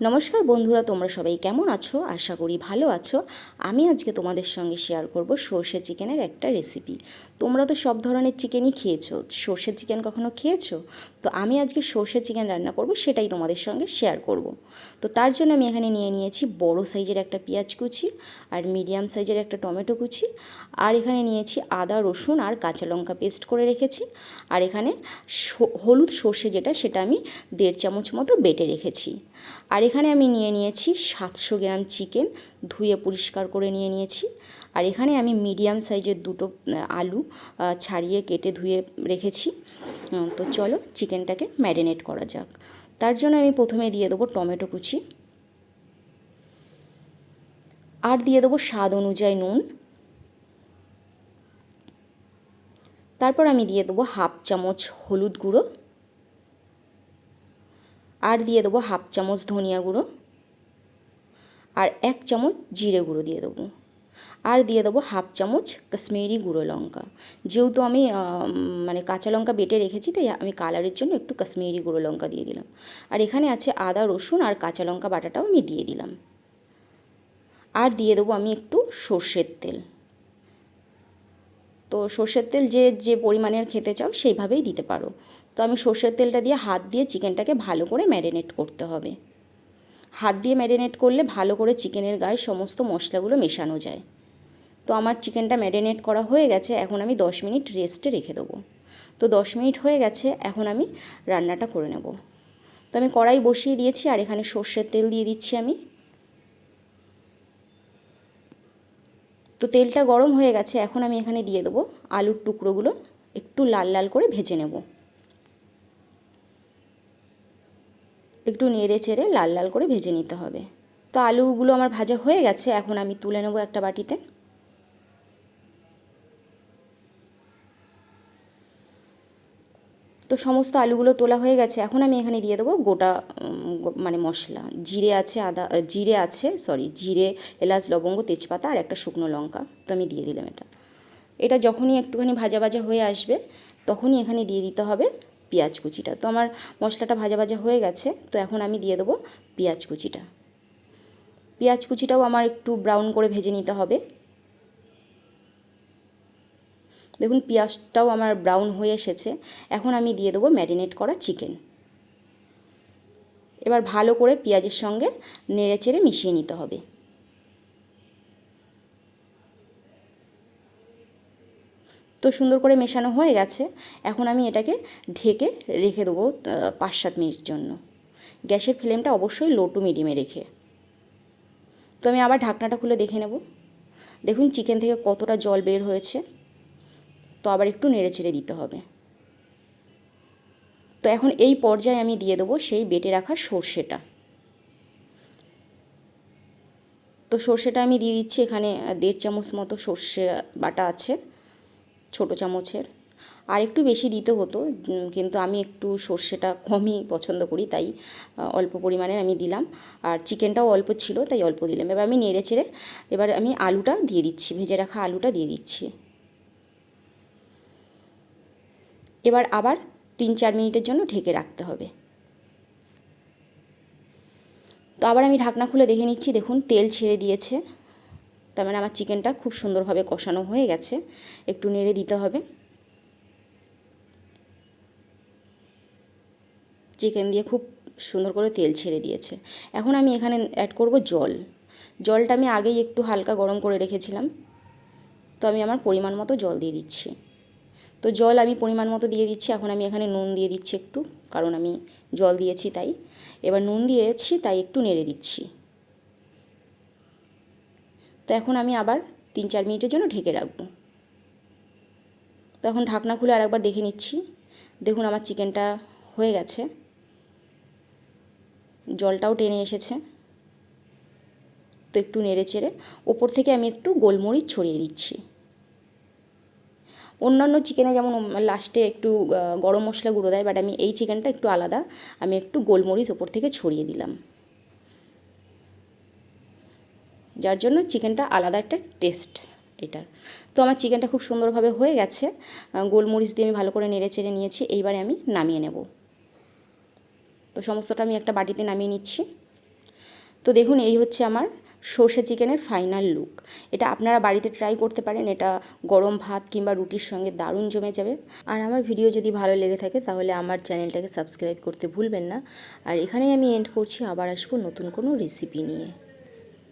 নমস্কার বন্ধুরা, তোমরা সবাই কেমন আছো? আশা করি ভালো আছো। আমি আজকে তোমাদের সঙ্গে শেয়ার করব সর্ষে চিকেনের একটা রেসিপি। তোমরা তো সব ধরনের চিকেনই খেয়েছো, সর্ষে চিকেন কখনো খেয়েছো? তো আমি আজকে সর্ষে চিকেন রান্না করব, সেটাই তোমাদের সঙ্গে শেয়ার করব। তো তার জন্য আমি এখানে নিয়ে নিয়েছি বড় সাইজের একটা পেঁয়াজ কুচি, আর মিডিয়াম সাইজের একটা টমেটো কুচি, আর এখানে নিয়েছি আদা রসুন আর কাঁচা লঙ্কা পেস্ট করে রেখেছি, আর এখানে হলুদ সর্ষে যেটা, সেটা আমি 1.5 চামচ মতো বেটে রেখেছি। আর এখানে আমি নিয়ে নিয়েছি 700 গ্রাম চিকেন, ধুয়ে পরিষ্কার করে নিয়ে নিয়েছি। আর এখানে আমি মিডিয়াম সাইজের দুটো আলু ছাড়িয়ে কেটে ধুয়ে রেখেছি। তো চলো চিকেনটাকে ম্যারিনেট করা যাক। তার জন্য আমি প্রথমে দিয়ে দেবো টমেটো কুচি, আর দিয়ে দেবো স্বাদ অনুযায়ী নুন। তারপর আমি দিয়ে দেবো 1/2 চামচ হলুদ গুঁড়ো, আর দিয়ে দেবো 1/2 চামচ ধনিয়া গুঁড়ো, আর 1 চামচ জিরে গুঁড়ো দিয়ে দেবো, আর দিয়ে দেবো 1/2 চামচ কাশ্মীরি গুঁড়ো লঙ্কা। যেহেতু আমি মানে কাঁচা লঙ্কা বেটে রেখেছি, তাই আমি কালারের জন্য একটু কাশ্মীরি গুঁড়ো লঙ্কা দিয়ে দিলাম। আর এখানে আছে আদা রসুন আর কাঁচা লঙ্কা বাটাটাও আমি দিয়ে দিলাম। আর দিয়ে দেবো আমি একটু সর্ষের তেল। তো সর্ষের তেল যে যে পরিমাণের খেতে চাও সেইভাবেই দিতে পারো। তো আমি সর্ষের তেলটা দিয়ে হাত দিয়ে চিকেনটাকে ভালো করে ম্যারিনেট করতে হবে। হাত দিয়ে ম্যারিনেট করলে ভালো করে চিকেনের গায়ে সমস্ত মশলাগুলো মেশানো যায়। তো আমার চিকেনটা ম্যারিনেট করা হয়ে গেছে, এখন আমি 10 মিনিট রেস্টে রেখে দেবো। তো 10 মিনিট হয়ে গেছে, এখন আমি রান্নাটা করে নেব। তো আমি কড়াই বসিয়ে দিয়েছি, আর এখানে সর্ষের তেল দিয়ে দিচ্ছি আমি। তো তেলটা গরম হয়ে গেছে, এখন আমি এখানে দিয়ে দেবো আলুর টুকরোগুলো, একটু লাল লাল করে ভেজে নেব। একটু নেড়ে চেড়ে লাল লাল করে ভেজে নিতে হবে। তো আলুগুলো আমার ভাজা হয়ে গেছে, এখন আমি তুলে নেব একটা বাটিতে। তো সমস্ত আলুগুলো তোলা হয়ে গেছে, এখন আমি এখানে দিয়ে দেবো গোটা মানে মশলা। জিরে, এলাচ, লবঙ্গ, তেজপাতা আর একটা শুকনো লঙ্কা। তো আমি দিয়ে দিলাম এটা। এটা যখনই একটুখানি ভাজা ভাজা হয়ে আসবে, তখনই এখানে দিয়ে দিতে হবে পেঁয়াজ কুচিটা। তো আমার মশলাটা ভাজা ভাজা হয়ে গেছে, তো এখন আমি দিয়ে দেবো পেঁয়াজ কুচিটা। পেঁয়াজ কুচিটাও আমার একটু ব্রাউন করে ভেজে নিতে হবে। দেখুন পেঁয়াজটাও আমার ব্রাউন হয়ে এসেছে, এখন আমি দিয়ে দেবো ম্যারিনেট করা চিকেন। এবার ভালো করে পেঁয়াজের সঙ্গে নেড়ে চেড়ে মিশিয়ে নিতে হবে। তো সুন্দর করে মেশানো হয়ে গেছে, এখন আমি এটাকে ঢেকে রেখে দেবো 5-7 মিনিট জন্য। গ্যাসের ফ্লেমটা অবশ্যই লো টু মিডিয়ামে রেখে। তো আমি আবার ঢাকনাটা খুলে দেখে নেব। দেখুন চিকেন থেকে কতটা জল বের হয়েছে। তো আবার একটু নেড়ে চেড়ে দিতে হবে। তো এখন এই পর্যায়ে আমি দিয়ে দেবো সেই বেটে রাখা সর্ষেটা। তো সর্ষেটা আমি দিয়ে দিচ্ছি, এখানে 1.5 চামচ মতো সর্ষে বাটা আছে, ছোটো চামচের। আর একটু বেশি দিতে হতো, কিন্তু আমি একটু সর্ষেটা কমই পছন্দ করি, তাই অল্প পরিমাণে আমি দিলাম। আর চিকেনটাও অল্প ছিল, তাই অল্প দিলাম। এবার আমি নেড়ে চেড়ে এবার আমি আলুটা দিয়ে দিচ্ছি, ভেজে রাখা আলুটা দিয়ে দিচ্ছি। এবার আবার 3-4 মিনিটের জন্য ঢেকে রাখতে হবে। তো আবার আমি ঢাকনা খুলে দেখে নিচ্ছি, দেখুন তেল ছেড়ে দিয়েছে। তার মানে আমার চিকেনটা খুব সুন্দরভাবে কষানো হয়ে গেছে। একটু নেড়ে দিতে হবে। চিকেন দিয়ে খুব সুন্দর করে তেল ছেড়ে দিয়েছে। এখন আমি এখানে অ্যাড করব জল। জলটা আমি আগেই একটু হালকা গরম করে রেখেছিলাম, তো আমি আমার পরিমাণ মতো জল দিয়ে দিচ্ছি। তো জল আমি পরিমাণ মতো দিয়ে দিচ্ছি। এখন আমি এখানে নুন দিয়ে দিচ্ছি একটু, কারণ আমি জল দিয়েছি তাই। এবার নুন দিয়েছি তাই একটু নেড়ে দিচ্ছি। তো এখন আমি আবার 3-4 মিনিটের জন্য ঢেকে রাখবো। তো এখন ঢাকনা খুলে আরেকবার দেখে নিচ্ছি। দেখুন আমার চিকেনটা হয়ে গেছে, জলটাও টেনে এসেছে। তো একটু নেড়ে চেড়ে ওপর থেকে আমি একটু গোলমরিচ ছড়িয়ে দিচ্ছি। অন্যান্য চিকেনে যেমন লাস্টে একটু গরম মশলা গুঁড়ো দেয়, বাট আমি এই চিকেনটা একটু আলাদা, আমি একটু গোলমরিচ ওপর থেকে ছড়িয়ে দিলাম, যার জন্য চিকেনটা আলাদা একটা টেস্ট এটার। তো আমার চিকেনটা খুব সুন্দরভাবে হয়ে গেছে, গোলমরিচ দিয়ে আমি ভালো করে নেড়ে চেড়ে নিয়েছি। এইবারে আমি নামিয়ে নেব। তো সমস্তটা আমি একটা বাটিতে নামিয়ে নিচ্ছি। তো দেখুন এই হচ্ছে আমার সর্ষে চিকেনের ফাইনাল লুক। এটা আপনারা বাড়িতে ট্রাই করতে পারেন, এটা গরম ভাত কিংবা রুটির সঙ্গে দারুণ জমে যাবে। আর আমার ভিডিও যদি ভালো লেগে থাকে তাহলে আমার চ্যানেলটাকে সাবস্ক্রাইব করতে ভুলবেন না। আর এখানেই আমি এন্ড করছি, আবার আসবো নতুন কোনো রেসিপি নিয়ে।